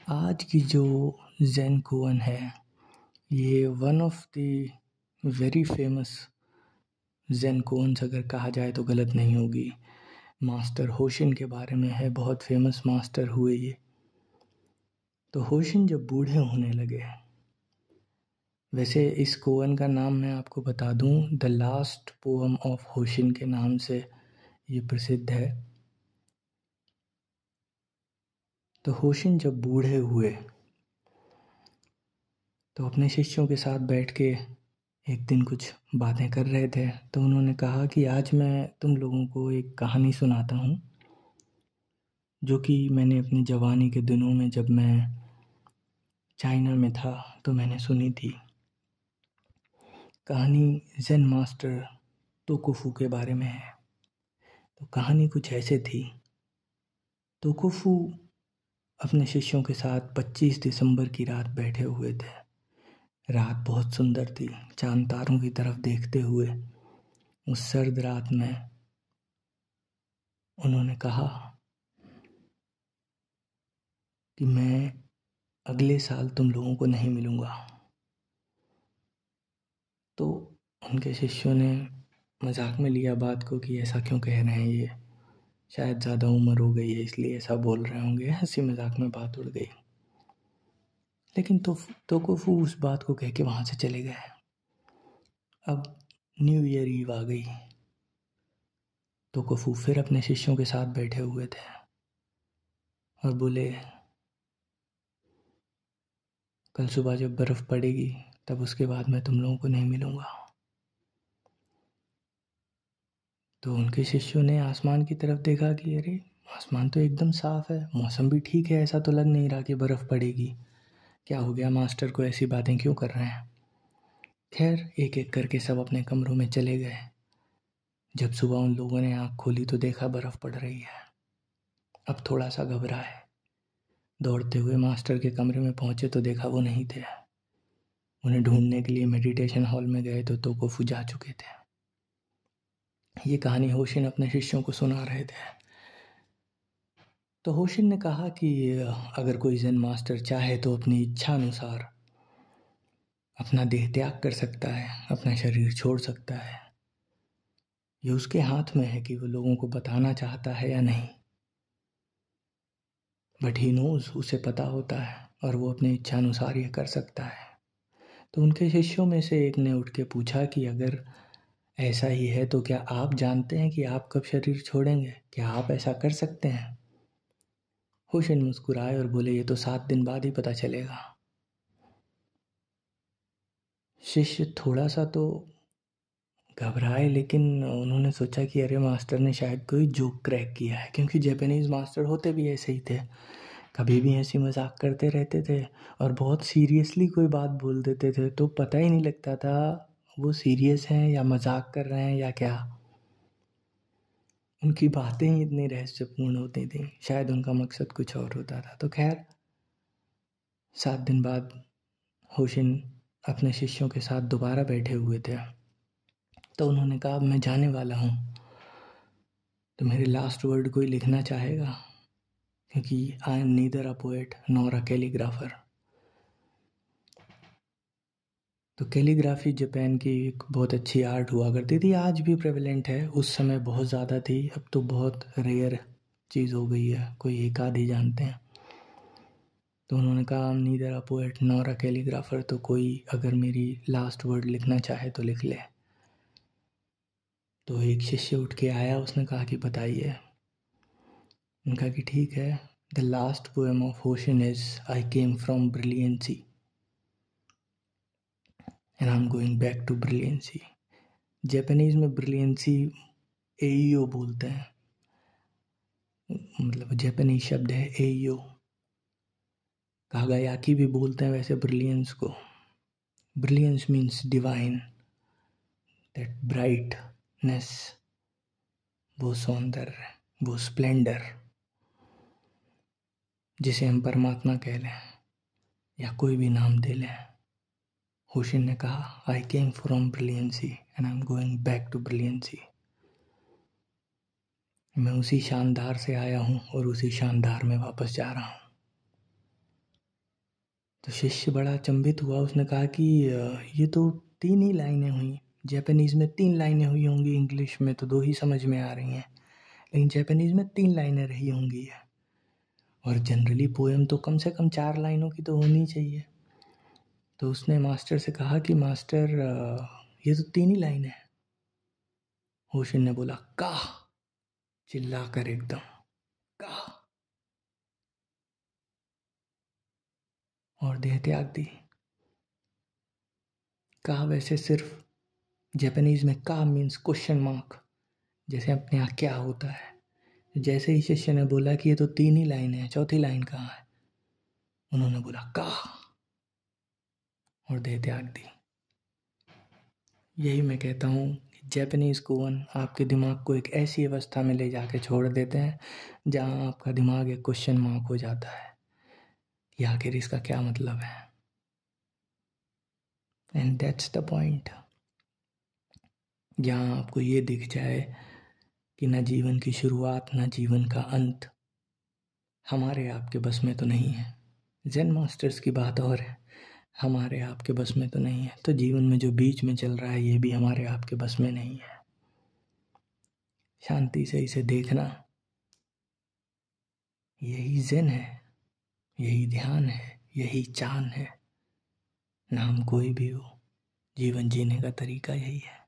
आज की जो ज़ेन कोअन है, ये one of the very famous Zen koans अगर कहा जाए तो गलत नहीं होगी। मास्टर होशिन के बारे में है, बहुत फेमस मास्टर हुए ये। तो होशिन जब बूढ़े होने लगे, वैसे इस कोअन का नाम मैं आपको बता दूं, द लास्ट पोअम ऑफ होशिन के नाम से ये प्रसिद्ध है। तो होशिन जब बूढ़े हुए तो अपने शिष्यों के साथ बैठ के एक दिन कुछ बातें कर रहे थे। तो उन्होंने कहा कि आज मैं तुम लोगों को एक कहानी सुनाता हूँ जो कि मैंने अपनी जवानी के दिनों में जब मैं चाइना में था तो मैंने सुनी थी। कहानी ज़ेन मास्टर तोकुफू के बारे में है। तो कहानी कुछ ऐसे थी। तोकुफू अपने शिष्यों के साथ 25 दिसंबर की रात बैठे हुए थे। रात बहुत सुंदर थी। चांद तारों की तरफ देखते हुए उस सर्द रात में उन्होंने कहा कि मैं अगले साल तुम लोगों को नहीं मिलूँगा। तो उनके शिष्यों ने मजाक में लिया बात को कि ऐसा क्यों कह रहे हैं, ये शायद ज़्यादा उम्र हो गई है इसलिए ऐसा बोल रहे होंगे। हंसी मजाक में बात उड़ गई। लेकिन तोकुफू उस बात को कह के वहाँ से चले गए। अब न्यू ईयर ईव आ गई। तोकुफू फिर अपने शिष्यों के साथ बैठे हुए थे और बोले, कल सुबह जब बर्फ़ पड़ेगी तब उसके बाद मैं तुम लोगों को नहीं मिलूँगा। तो उनके शिष्यों ने आसमान की तरफ देखा कि अरे आसमान तो एकदम साफ़ है, मौसम भी ठीक है, ऐसा तो लग नहीं रहा कि बर्फ़ पड़ेगी। क्या हो गया, मास्टर को ऐसी बातें क्यों कर रहे हैं। खैर एक एक करके सब अपने कमरों में चले गए। जब सुबह उन लोगों ने आँख खोली तो देखा बर्फ़ पड़ रही है। अब थोड़ा सा घबराए, दौड़ते हुए मास्टर के कमरे में पहुँचे तो देखा वो नहीं थे। उन्हें ढूंढने के लिए मेडिटेशन हॉल में गए तो तोकुफू जा चुके थे। ये कहानी होशिन अपने शिष्यों को सुना रहे थे। तो होशिन ने कहा कि अगर कोई ज़ेन मास्टर चाहे तो अपनी इच्छा अनुसार अपना देह त्याग कर सकता है, अपना शरीर छोड़ सकता है। ये उसके हाथ में है कि वो लोगों को बताना चाहता है या नहीं। बट ही नोज, उसे पता होता है और वो अपनी इच्छा अनुसार ये कर सकता है। तो उनके शिष्यों में से एक ने उठ के पूछा कि अगर ऐसा ही है तो क्या आप जानते हैं कि आप कब शरीर छोड़ेंगे? क्या आप ऐसा कर सकते हैं? होशिन मुस्कुराए और बोले, ये तो 7 दिन बाद ही पता चलेगा। शिष्य थोड़ा सा तो घबराए, लेकिन उन्होंने सोचा कि अरे मास्टर ने शायद कोई जोक क्रैक किया है, क्योंकि जापानीज़ मास्टर होते भी ऐसे ही थे। कभी भी हंसी मजाक करते रहते थे और बहुत सीरियसली कोई बात बोल देते थे तो पता ही नहीं लगता था वो सीरियस हैं या मजाक कर रहे हैं या क्या। उनकी बातें ही इतनी रहस्यपूर्ण होती थी, शायद उनका मकसद कुछ और होता था। तो खैर 7 दिन बाद होशिन अपने शिष्यों के साथ दोबारा बैठे हुए थे। तो उन्होंने कहा, अब मैं जाने वाला हूँ, तो मेरे लास्ट वर्ड कोई लिखना चाहेगा? क्योंकि I am neither a poet nor a calligrapher. तो कैलीग्राफी जापान की एक बहुत अच्छी आर्ट हुआ करती थी, आज भी प्रेवलेंट है, उस समय बहुत ज़्यादा थी, अब तो बहुत रेयर चीज़ हो गई है, कोई एक आध ही जानते हैं। तो उन्होंने कहा, neither a poet nor a calligrapher, तो कोई अगर मेरी लास्ट वर्ड लिखना चाहे तो लिख ले। तो एक शिष्य उठ के आया, उसने कहा कि बताइए। उनका कि ठीक है, the last poem of Hoshin is I came from brilliancy and I am going back to brilliancy. Japanese में ब्रिलियंसी एईओ बोलते हैं, मतलब जापानीज शब्द है एईओ। कागायाकी भी बोलते हैं वैसे ब्रिलियंस को। Brilliance means divine, that brightness, वो सौंदर्य, वो स्प्लेंडर जिसे हम परमात्मा कह लें या कोई भी नाम दे लें। होशिन ने कहा, I came from brilliancy and I am going back to brilliancy. मैं उसी शानदार से आया हूँ और उसी शानदार में वापस जा रहा हूँ। तो शिष्य बड़ा अचंभित हुआ। उसने कहा कि ये तो 3 ही लाइनें हुई। जापानीज़ में 3 लाइनें हुई होंगी, इंग्लिश में तो 2 ही समझ में आ रही हैं, लेकिन जापानीज़ में 3 लाइनें रही होंगी। और जनरली पोएम तो कम से कम 4 लाइनों की तो होनी चाहिए। तो उसने मास्टर से कहा कि मास्टर ये तो 3 ही लाइनें हैं। होशिन ने बोला का, चिल्लाकर एकदम का, और देह त्याग दी। का वैसे सिर्फ जापानीज़ में का मीन्स क्वेश्चन मार्क, जैसे अपने यहाँ क्या होता है। जैसे ही शिष्य ने बोला कि ये तो 3 ही लाइन है, चौथी लाइन कहाँ है, उन्होंने बोला का, और देह त्याग दी। यही मैं कहता हूँ कि जापानीज़ कोवन आपके दिमाग को एक ऐसी अवस्था में ले जाके छोड़ देते हैं जहाँ आपका दिमाग एक क्वेश्चन मार्क हो जाता है कि आखिर इसका क्या मतलब है। एंड दैट्स द पॉइंट, जहाँ आपको ये दिख जाए कि ना जीवन की शुरुआत ना जीवन का अंत हमारे आपके बस में तो नहीं है। ज़ेन मास्टर्स की बात और है, हमारे आपके बस में तो नहीं है, तो जीवन में जो बीच में चल रहा है ये भी हमारे आपके बस में नहीं है। शांति से इसे देखना, यही ज़ेन है, यही ध्यान है, यही चान है। नाम कोई भी हो, जीवन जीने का तरीका यही है।